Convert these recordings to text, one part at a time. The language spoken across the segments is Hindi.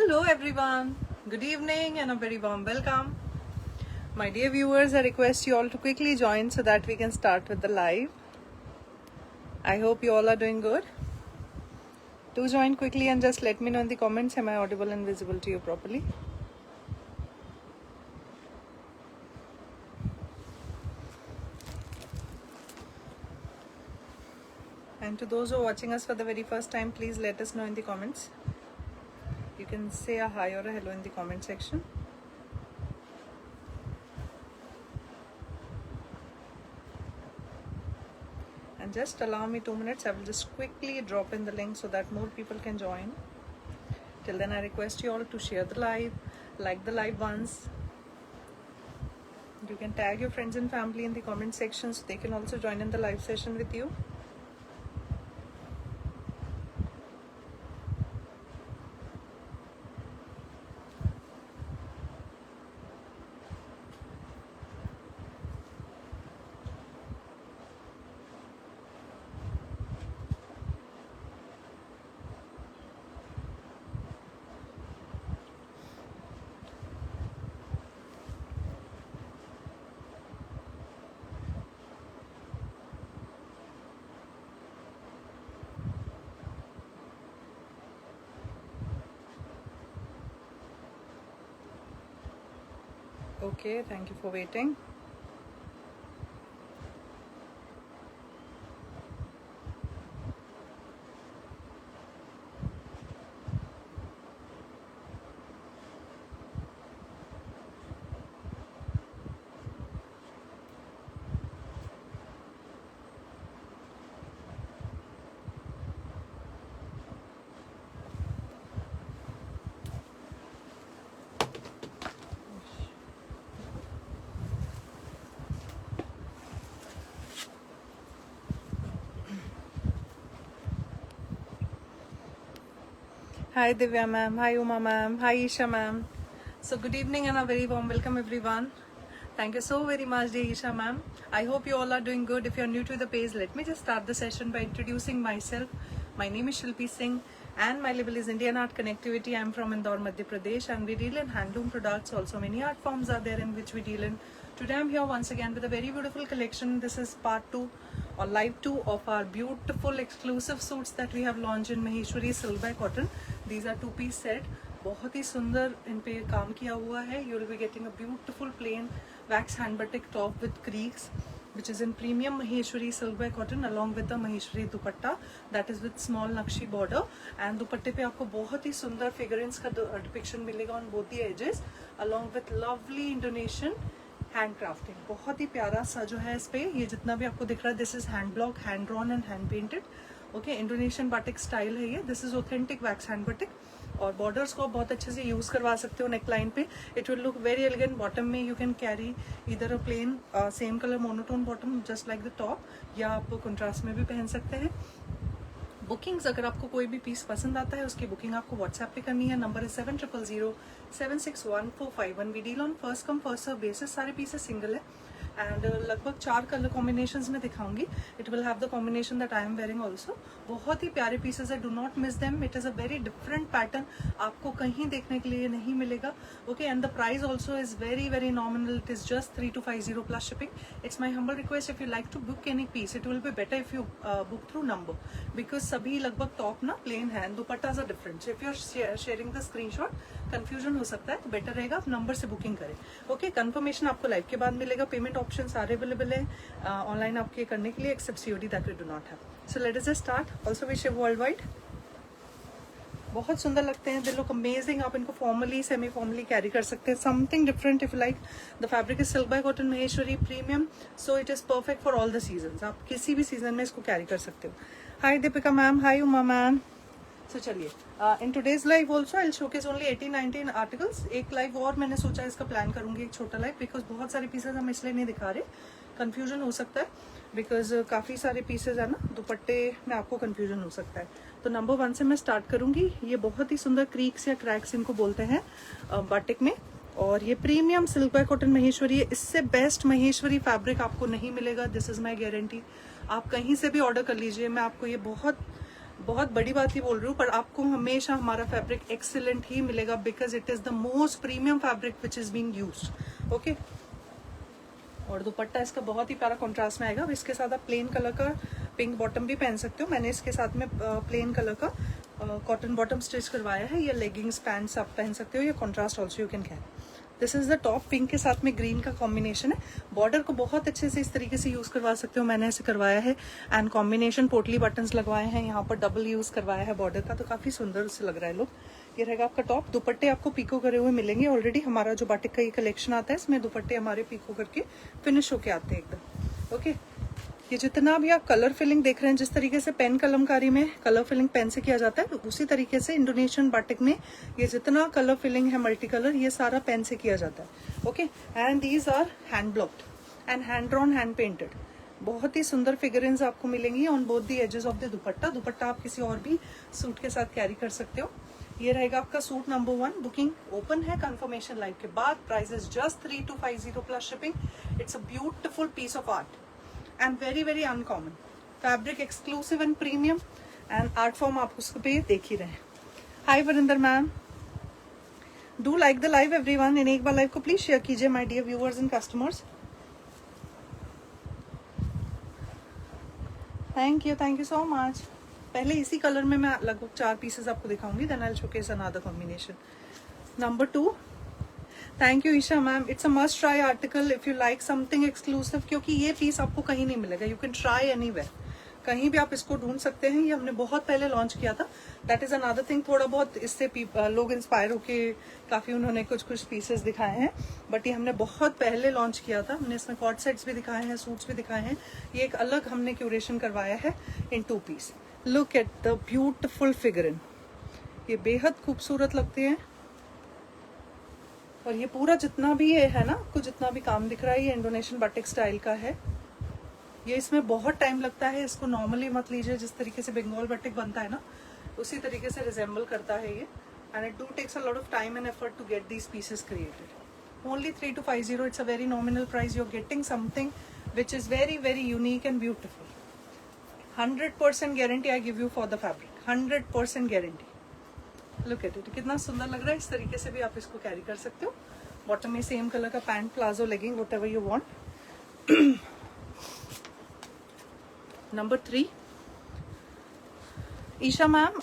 Hello everyone, good evening and a very warm welcome. My dear viewers, I request you all to quickly join so that we can start with the live. I hope you all are doing good. Do join quickly and just let me know in the comments, am I audible and visible to you properly? And to those who are watching us for the very first time, please let us know in the comments. You can say a hi or a hello in the comment section. And just allow me 2 minutes. I will just quickly drop in the link so that more people can join. Till then, I request you all to share the live, like the live once. You can tag your friends and family in the comment section so they can also join in the live session with you. Okay, thank you for waiting. Hi Divya ma'am, hi Uma ma'am, hi Isha ma'am. So good evening and a very warm welcome everyone. Thank you so very much dear Isha ma'am. I hope you all are doing good. If you are new to the page, let me just start the session by introducing myself. My name is Shilpi Singh and my label is Indian Art Connectivity. I am from Indore, Madhya Pradesh, and we deal in handloom products. Also many art forms are there in which we deal in. Today I am here once again with a very beautiful collection. This is part 2 or live 2 of our beautiful exclusive suits that we have launched in Maheshwari Silk by Cotton. These are 2-piece set. बहुत ही सुंदर इन पे काम किया हुआ है. You will be getting a beautiful plain wax hand batik top with creeks, which is in premium Maheshwari silk by cotton along with the Maheshwari dupatta that is with small nakshi border. And दुपट्टे पे आपको बहुत ही सुंदर figurines का depiction मिलेगा on both the edges along with lovely Indonesian hand crafting. बहुत ही प्यारा सा जो है इस पे ये जितना भी आपको दिख रहा है, this is hand block, hand drawn and hand painted. Okay, Indonesian batik style है ये. This is authentic wax hand batik. और बॉर्डर्स को आप बहुत अच्छे से यूज करवा सकते हो नेक लाइन पे. It will look very elegant. Bottom में यू कैन कैरी इधर a plain same colour monotone bottom just like the top, या आप कंट्रास्ट में भी पहन सकते हैं. बुकिंग्स, अगर आपको कोई भी पीस पसंद आता है उसकी बुकिंग आपको व्हाट्सएप पे करनी है. नंबर है 7000761451. We deal on first come first serve basis. सारे पीसेस सिंगल है एंड लगभग 4 कलर कॉम्बिनेशंस में दिखाऊंगी. It will have the combination that I am wearing also. बहुत ही प्यारे पीसेस है, do not miss them. It is a very different pattern, आपको कहीं देखने के लिए नहीं मिलेगा. Okay, and the price also is very very nominal. It is just 3250 plus shipping. It's my humble request, if you like to book any piece it will be better if you book through number, because सभी लगभग टॉप ना प्लेन है, dupattas are different. If you are sharing the screenshot confusion हो सकता है, तो बेटर रहेगा आप नंबर से बुकिंग करें. ओके, कंफर्मेशन आपको लाइव के बाद मिलेगा. पेमेंट ऑप्शन सारे अवेलेबल है ऑनलाइन आपके करने के लिए, except COD that we do not have. So let us just start. Also wish world wide. बहुत सुंदर लगते हैं, दे लुक अमेजिंग. आप इनको फॉर्मली सेमी फॉर्मली कैरी कर सकते हैं. Something different if like. The fabric is silk by cotton Maheshwari premium, so it is perfect for all the season. आप किसी भी सीजन में इसको कैरी कर सकते हो. Hi Deepika ma'am, hi Uma ma'am. So चलिए, in today's live also I showcase only 18-19 articles. एक लाइव और मैंने सोचा इसका प्लान करूंगी, एक छोटा लाइव, बिकॉज बहुत सारे पीसेज हम इसलिए नहीं दिखा रहे, कंफ्यूजन हो सकता है, बिकॉज काफ़ी सारे पीसेज है ना, दुपट्टे में आपको कंफ्यूजन हो सकता है. तो नंबर 1 से मैं स्टार्ट करूंगी. ये बहुत ही सुंदर क्रीक्स या क्रैक्स इनको बोलते हैं बाटिक में, और ये premium silk by cotton Maheshwari है. इससे बेस्ट महेश्वरी फैब्रिक आपको नहीं मिलेगा, दिस इज माई गारंटी. आप कहीं से भी ऑर्डर कर लीजिए, मैं आपको ये बहुत बहुत बड़ी बात ही बोल रही हूँ, पर आपको हमेशा हमारा फैब्रिक एक्सीलेंट ही मिलेगा because it is the most premium fabric which is being used. Okay, और दुपट्टा इसका बहुत ही प्यारा कॉन्ट्रास्ट में आएगा। अब इसके साथ आप प्लेन कलर का पिंक बॉटम भी पहन सकते हो। मैंने इसके साथ में प्लेन कलर का कॉटन बॉटम स्टिच करवाया है। या लेगिंग्स पैंट्स आप पहन सकते हो, या contrast also you can carry. This is the top, pink के साथ में ग्रीन का कॉम्बिनेशन है। बॉर्डर को बहुत अच्छे से इस तरीके से यूज करवा सकते हो, मैंने ऐसे करवाया है। एंड कॉम्बिनेशन पोटली बटन्स लगवाए हैं, यहाँ पर डबल यूज करवाया है बॉर्डर का, तो काफी सुंदर से लग रहा है लुक। ये रहेगा आपका टॉप। दुपट्टे आपको पीको करे हुए मिलेंगे। ऑलरेडी हमारा जो बाटिक का ये कलेक्शन आता है, इसमें दुपट्टे हमारे पीको करके फिनिश होके आते हैं एकदम। ओके, ये जितना भी आप कलर फिलिंग देख रहे हैं, जिस तरीके से पेन कलमकारी में कलर फिलिंग पेन से किया जाता है, उसी तरीके से इंडोनेशियन बाटिक में ये जितना कलर फिलिंग है मल्टी कलर, ये सारा पेन से किया जाता है। Okay, and these are hand blocked and hand drawn, hand painted. बहुत ही सुंदर फिगरिंग्स आपको मिलेंगी on both the edges of the dupatta. Dupatta आप किसी और भी सूट के साथ कैरी कर सकते हो। ये रहेगा आपका सूट नंबर 1। बुकिंग ओपन है कंफर्मेशन लाइव के बाद। Price is just 3250 plus shipping. It's a beautiful piece of art and very very uncommon fabric, exclusive and premium, and art form आप उसको पे देख ही रहे हैं। Hi Varinder ma'am, do like the live everyone, and एक बार लाइव को प्लीज शेयर कीजिए my dear viewers and customers। Thank you so much. पहले इसी कलर में मैं लगभग 4 पीसेस आपको दिखाऊंगी, then I'll showcase another combination। Number 2, thank you Isha ma'am. It's a must try article if you like something exclusive, क्योंकि ये पीस आपको कहीं नहीं मिलेगा। यू कैन ट्राई एनीवेयर, कहीं भी आप इसको ढूंढ सकते हैं। ये हमने बहुत पहले लॉन्च किया था। That is another thing. थोड़ा बहुत इससे लोग इंस्पायर होके काफी उन्होंने कुछ पीसेस दिखाए हैं, बट ये हमने बहुत पहले लॉन्च किया था। हमने इसमें कॉट सेट्स भी दिखाए हैं, सूट्स भी दिखाए हैं। ये एक अलग हमने क्यूरेशन करवाया है in 2 piece. Look at the beautiful figuring, ये बेहद खूबसूरत लगते हैं। और ये पूरा जितना भी ये है ना, आपको जितना भी काम दिख रहा है, ये इंडोनेशियन बाटिक स्टाइल का है। ये इसमें बहुत टाइम लगता है, इसको नॉर्मली मत लीजिए। जिस तरीके से बंगाल बाटिक बनता है ना, उसी तरीके से रिजेंबल करता है ये। And it do takes a lot of time and effort to get these pieces created. Only 3250। It's a very nominal price. You are getting something which is very very unique and beautiful. 100% guarantee I give you for the fabric, 100% guarantee. Look at it, कितना सुंदर लग रहा है। इस तरीके से भी आप इसको कैरी कर सकते हो। बॉटम में सेम कलर का pant, palazzo, legging, whatever you want. Number 3, Isha ma'am,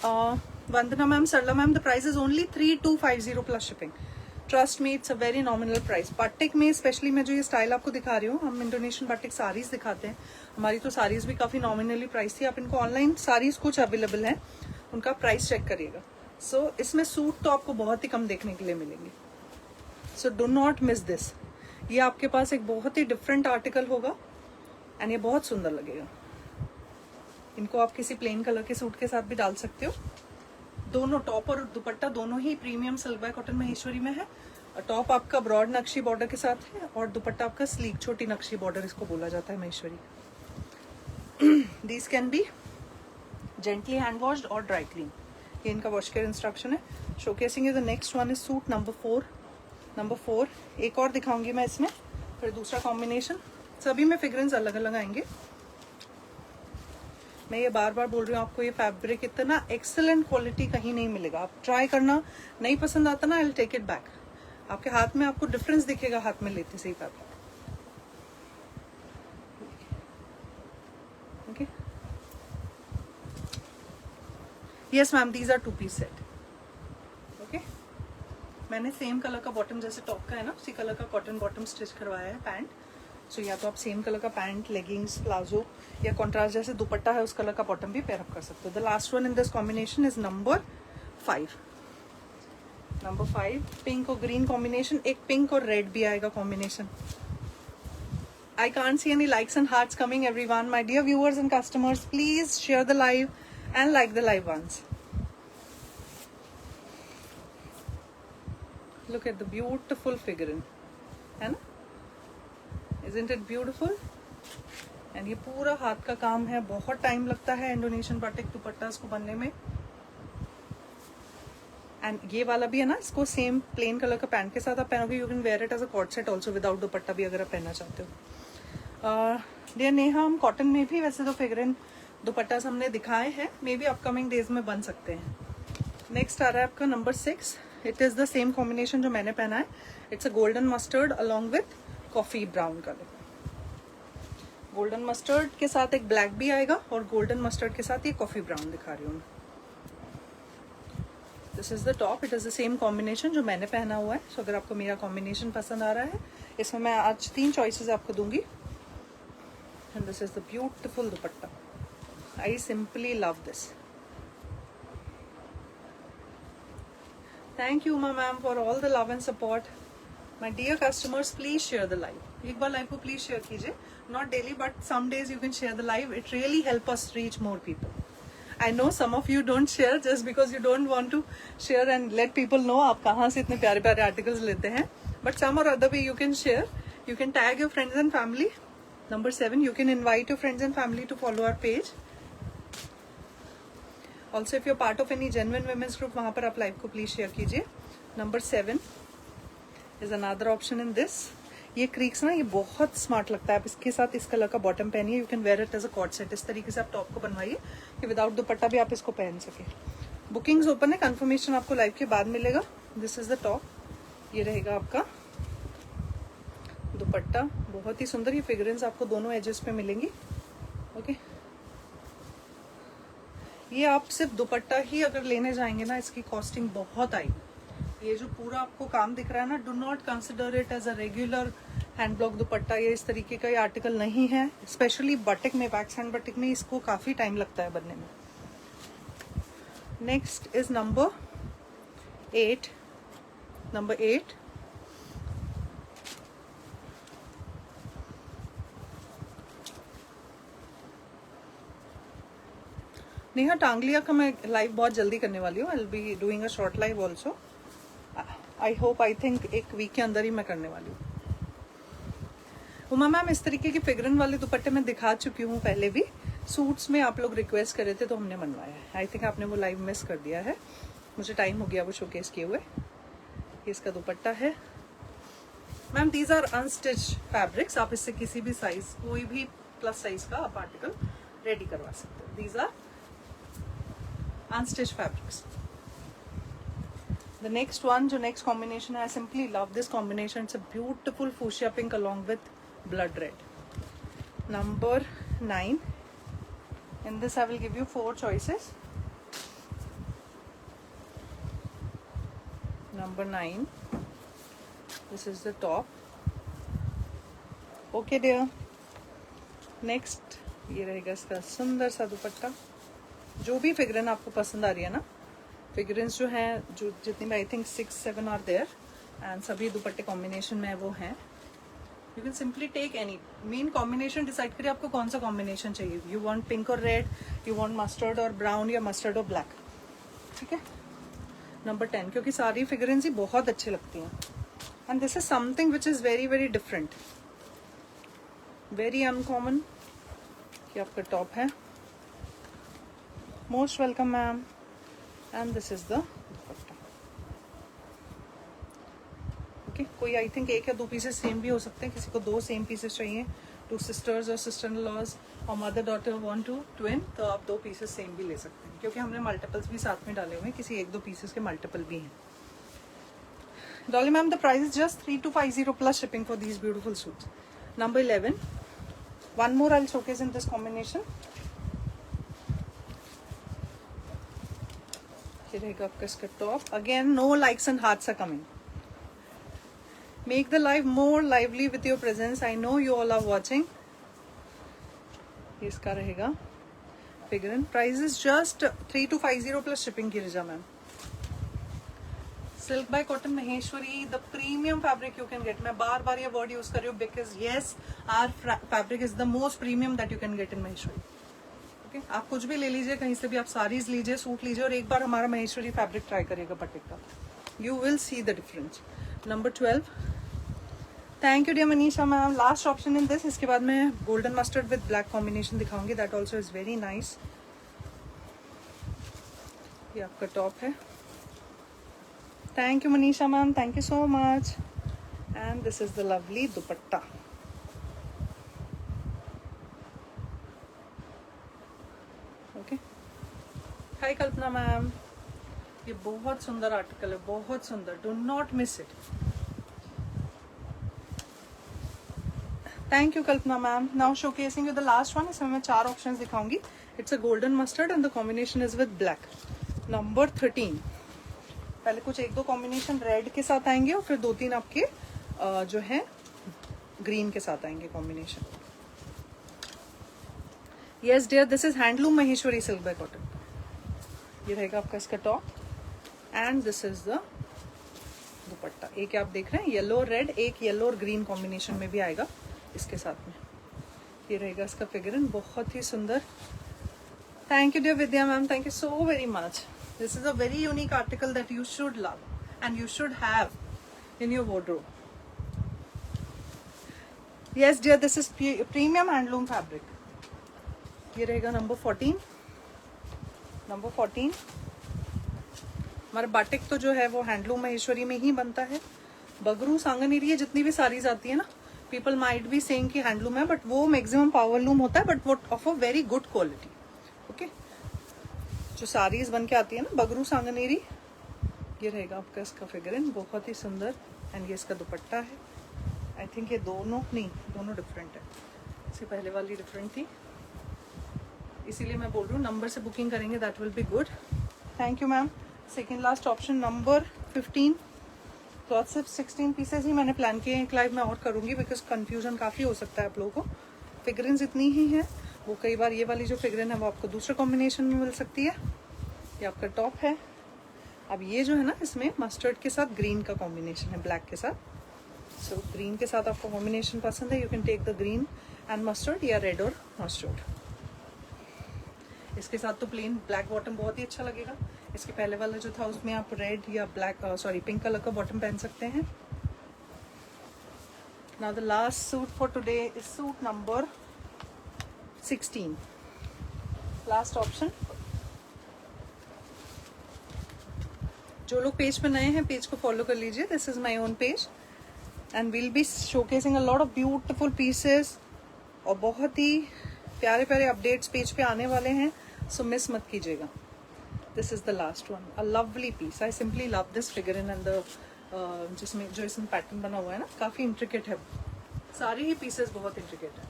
Vandana ma'am, Sarla ma'am, the price is only 3250 plus shipping. Trust me, it's a very nominal price. Batik में स्पेशली मैं जो ये स्टाइल आपको दिखा रही हूँ, हम इंडोनेशियन बाटिक साड़ीज दिखाते हैं। हमारी तो साड़ीज भी काफी नॉमिनली प्राइस थी। आप इनको ऑनलाइन साड़ीज कुछ अवेलेबल है, उनका प्राइस चेक करिएगा। सो इसमें सूट तो आपको बहुत ही कम देखने के लिए मिलेंगे। So do not miss this. ये आपके पास एक बहुत ही डिफरेंट आर्टिकल होगा एंड ये बहुत सुंदर लगेगा। इनको आप किसी प्लेन कलर के सूट के साथ भी डाल सकते हो। दोनों टॉप और दुपट्टा दोनों ही premium silk by cotton Maheshwari में है। टॉप आपका ब्रॉड नक्शी बॉर्डर के साथ है और दुपट्टा आपका स्लीक छोटी नक्शी बॉर्डर, इसको बोला जाता है Maheshwari. These can be gently hand washed और ड्राई क्लीन। ये इनका वॉश केयर इंस्ट्रक्शन है। Showcasing is the next one is suit number 4। Number 4 एक और दिखाऊंगी मैं इसमें, फिर दूसरा कॉम्बिनेशन। सभी में फिगरेंस अलग अलग आएंगे। मैं ये बार बार बोल रही हूँ आपको, ये फैब्रिक इतना एक्सेलेंट क्वालिटी कहीं नहीं मिलेगा। आप ट्राई करना, नहीं पसंद आता ना, I will take it back. आपके हाथ में आपको डिफरेंस दिखेगा हाथ में लेते से ही fabric. Okay, yes ma'am, these are 2 piece set. Okay, मैंने सेम कलर का बॉटम, जैसे टॉप का है ना, उसी कलर का कॉटन बॉटम स्टिच करवाया है पैंट। सो या तो आप सेम कलर का पैंट, लेगिंग्स, प्लाजो या कॉन्ट्रास्ट जैसे दुपट्टा है उस कलर का बॉटम भी पेयर अप कर सकते हो। The last one in this combination is number 5। Number 5 pink और ग्रीन कॉम्बिनेशन। एक पिंक और रेड भी आएगा combination. I can't see any likes and hearts coming, everyone. My dear viewers and customers, please share the live and like the live ones. Look at the beautiful figurine, है ना? Isn't it beautiful? And ये पूरा हाथ का काम है, बहुत टाइम लगता है इंडोनेशियन बाटिक दुपट्टा को बनने में। एंड ये वाला भी है ना, इसको सेम प्लेन कलर का पैंट के साथ आप पहनोगे। You can wear it as a co-ord set also without dupatta भी अगर आप पहनना चाहते हो। डियर नेहा, हम कॉटन में भी वैसे तो फिगरिन दुपट्टा हमने दिखाए हैं, मे बी अपकमिंग डेज में बन सकते हैं। नेक्स्ट आ रहा है आपका number 6। It is the same combination जो मैंने पहना है। It's a golden mustard along with coffee brown colour. Golden mustard के साथ एक ब्लैक भी आएगा और गोल्डन मस्टर्ड के साथ ये कॉफी ब्राउन दिखा रही हूँ मैं। This is the top. It is the same combination जो मैंने पहना हुआ है। सो अगर आपको मेरा कॉम्बिनेशन पसंद आ रहा है, इसमें मैं आज 3 चॉइसेस आपको दूंगी। And this is the beautiful dupatta. I simply love this. Thank you ma'am for all the love and support. My dear customers, please share the live. एक बार लाइव को प्लीज शेयर कीजिए। Not daily but some days you can share the live. It really help us reach more people. I know some of you don't share just because you don't want to share and let people know आप कहाँ से इतने प्यारे प्यारे articles लेते हैं. But some or other way you can share. You can tag your friends and family. Number 7, you can invite your friends and family to follow our page. Also, if you're part of any genuine women's group, वहाँ पर आप live को please share कीजिए. Number 7 is another option in this. ये क्रीक्स ना, ये बहुत स्मार्ट लगता है। आप इसके साथ इस कलर का बॉटम पहनिए। You can wear it as a cord set. इस तरीके से आप टॉप को बनवाइए कि विदाउट दुपट्टा भी आप इसको पहन सके। बुकिंग्स ओपन है, कंफर्मेशन आपको लाइव के बाद मिलेगा। This is the top. ये रहेगा आपका दुपट्टा, बहुत ही सुंदर। ये फिगरेंस आपको दोनों एजेस पे मिलेंगी। ओके, ये आप सिर्फ दुपट्टा ही अगर लेने जाएंगे ना, इसकी कॉस्टिंग बहुत आएगी। ये जो पूरा आपको काम दिख रहा है ना, do not consider it as a regular hand block dupatta. ये इस तरीके का ये आर्टिकल नहीं है। स्पेशली बटिक में, वैक्स हैंड बटिक में इसको काफ़ी टाइम लगता है बनने में। Next is number 8। Number 8 Neha Tangaliya का मैं लाइव बहुत जल्दी करने वाली हूँ। I will be doing a short live also. I hope, I think एक वीक के अंदर ही मैं करने वाली हूँ। उमा मैम, इस तरीके की फिगरन वाले दुपट्टे मैं दिखा चुकी हूँ पहले भी। सूट्स में आप लोग रिक्वेस्ट कर रहे थे तो हमने बनवाया है। आई थिंक आपने वो लाइव मिस कर दिया है, मुझे टाइम हो गया वो शोकेस किए हुए। ये इसका दुपट्टा है ma'am. These are unstitch fabrics. आप इससे किसी भी साइज, कोई भी प्लस साइज का आप आर्टिकल रेडी करवा सकते हो। These are unstitch fabrics. The next one, जो next combination है, I simply love this combination. It's a beautiful fuchsia pink along with blood red. Number 9. In this I will give you 4 choices. Number 9. This is the top. Okay dear. Next, ये रहेगा इसका सुंदर सा दुपट्टा। जो भी फिगरन आपको पसंद आ रही है ना, फिगरेंस जो हैं, जो जितनी में I think 6-7 are there, and सभी दुपट्टे कॉम्बिनेशन में वो हैं। You can simply take any. Main combination decide करिए आपको कौन सा कॉम्बिनेशन चाहिए। यू वांट पिंक और रेड, यू वांट मस्टर्ड और ब्राउन, या मस्टर्ड और ब्लैक। ठीक है। नंबर 10, क्योंकि सारी फिगरेंस ही बहुत अच्छी लगती हैं। And this is something which is very very different, very uncommon. ये आपका टॉप है। Most welcome ma'am. And this is the dupatta. Okay, कोई आई थिंक 1 या 2 पीसेस सेम भी हो सकते हैं। किसी को 2 सेम पीसेस चाहिए, 2 सिस्टर्स और सिस्टर इन लॉज और mother daughter want to twin, तो आप 2 पीसेस सेम भी ले सकते हैं, क्योंकि हमने मल्टीपल्स भी साथ में डाले हुए हैं। किसी 1-2 पीसेस के मल्टीपल भी हैं। Dolly ma'am, the price is just 3250 plus shipping for these beautiful suits. Number 11, one more I will showcase in this combination. रहेगा आपका इसका top. Again, no likes and hearts are coming. Make the live more lively with your presence. I know you all are watching. इसका रहेगा फिगरन। Price is just 3250 plus shipping की Riza ma'am. Silk by cotton Maheshwari, the premium fabric you can get. मैं बार बार ये वर्ड यूज कर रही हूँ because yes, our fabric is the most premium that you can get in Maheshwari. Okay, आप कुछ भी ले लीजिए, कहीं से भी आप साड़ीज लीजिए, सूट लीजिए, और एक बार हमारा महेश्वरी फैब्रिक ट्राई करिएगा बटिक का। You will see the difference. Number 12, thank you dear Manisha ma'am. Last option in this. इसके बाद मैं golden mustard with black combination दिखाऊंगी, that also is very nice. ये आपका टॉप है। Thank you Manisha ma'am, thank you so much. And this is the lovely dupatta. Hi Kalpana ma'am, ये बहुत सुंदर आर्टिकल है, बहुत सुंदर, do not miss it. Thank you Kalpana ma'am. Now showcasing you the last one, इसमें मैं 4 ऑप्शंस दिखाऊंगी। It's a golden mustard and the combination is with black. Number 13, पहले कुछ 1-2 कॉम्बिनेशन रेड के साथ आएंगे और फिर 2-3 आपके जो है ग्रीन के साथ आएंगे combination. Yes dear, this is handloom Maheshwari silk by cotton. ये रहेगा आपका इसका top and this is the dupatta. एक आप देख रहे हैं येलो रेड, एक येलो और ग्रीन कॉम्बिनेशन में भी आएगा इसके साथ में। ये रहेगा इसका फिगर, बहुत ही सुंदर। Thank you dear Vidya ma'am, thank you so very much. This is a very unique article that you should love and you should have in your wardrobe. Yes dear, this is premium handloom fabric. ये रहेगा नंबर 14। नंबर 14 हमारा बाटिक तो जो है वो हैंडलूम महेश्वरी में ही बनता है। बगरू सांगनेरी जितनी भी साड़ीज आती है ना, पीपल माइट बी सेइंग कि हैंडलूम है, बट वो मैक्सिमम पावर लूम होता है, बट वो of a very good quality. Okay, जो साड़ीज बन के आती है ना बगरू सांगनेरी, ये रहेगा आपका इसका फिगर, बहुत ही सुंदर। एंड ये इसका दुपट्टा है। आई थिंक ये दोनों डिफरेंट है, इससे पहले वाली डिफरेंट थी, इसीलिए मैं बोल रही हूँ नंबर से बुकिंग करेंगे, that will be good. Thank you ma'am. Second last option number 15। तो आज सिर्फ 16 पीसेज ही मैंने प्लान किए हैं। एक लाइव मैं और करूँगी बिकॉज कन्फ्यूजन काफ़ी हो सकता है आप लोगों को। फिगरेंस इतनी ही है, वो कई बार ये वाली जो फिगरेन है वो आपको दूसरे कॉम्बिनेशन में मिल सकती है। ये आपका टॉप है। अब ये जो है ना, इसमें मस्टर्ड के साथ ग्रीन का कॉम्बिनेशन है, ब्लैक के साथ। सो ग्रीन के साथ आपको कॉम्बिनेशन पसंद है, you can take the green and mustard, या रेड और मस्टर्ड। इसके साथ तो प्लेन ब्लैक बॉटम बहुत ही अच्छा लगेगा। इसके पहले वाला जो था उसमें आप रेड या ब्लैक पिंक कलर का बॉटम पहन सकते हैं। Now the last suit for today is suit number 16, last option. जो लोग पेज पे नए हैं पेज को फॉलो कर लीजिए। This is my own page and will be showcasing a lot of beautiful pieces, और बहुत ही प्यारे प्यारे अपडेट्स पेज पे आने वाले हैं, सो मिस मत कीजिएगा। This is the last one, a lovely piece. I simply love this figure in and the जिसमें जो इसमें पैटर्न बना हुआ है ना, काफी इंट्रिकेट है, सारे ही पीसेस बहुत इंट्रिकेट है।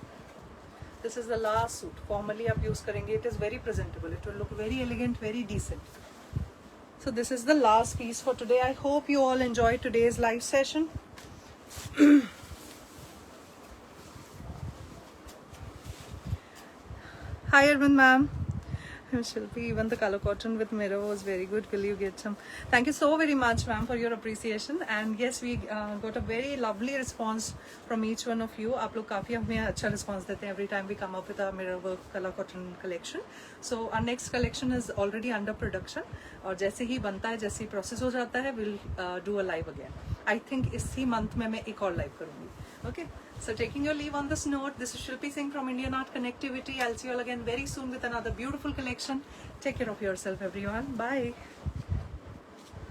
This is the last suit, formally आप यूज करेंगे, it is very presentable, it will look very elegant, very decent. So this is the last piece for today. I hope you all enjoyed today's live session. Hi Arvind ma'am. Shilpi, even the color cotton with mirror was very good. Will you get some? Thank you so very much ma'am for your appreciation. And yes, we got a very lovely response from each one of you. आप लोग काफ़ी हमें अच्छा response देते हैं every time we come up with our mirror work color cotton collection. So our next collection is already under production. और जैसे ही बनता है, जैसे ही process हो जाता है, we'll do a live again. I think इसी month में मैं एक और live करूँगी. Okay. So taking your leave on this note, this is Shilpi Singh from Indian Art Connectivity. I'll see you all again very soon with another beautiful collection. Take care of yourself everyone. Bye.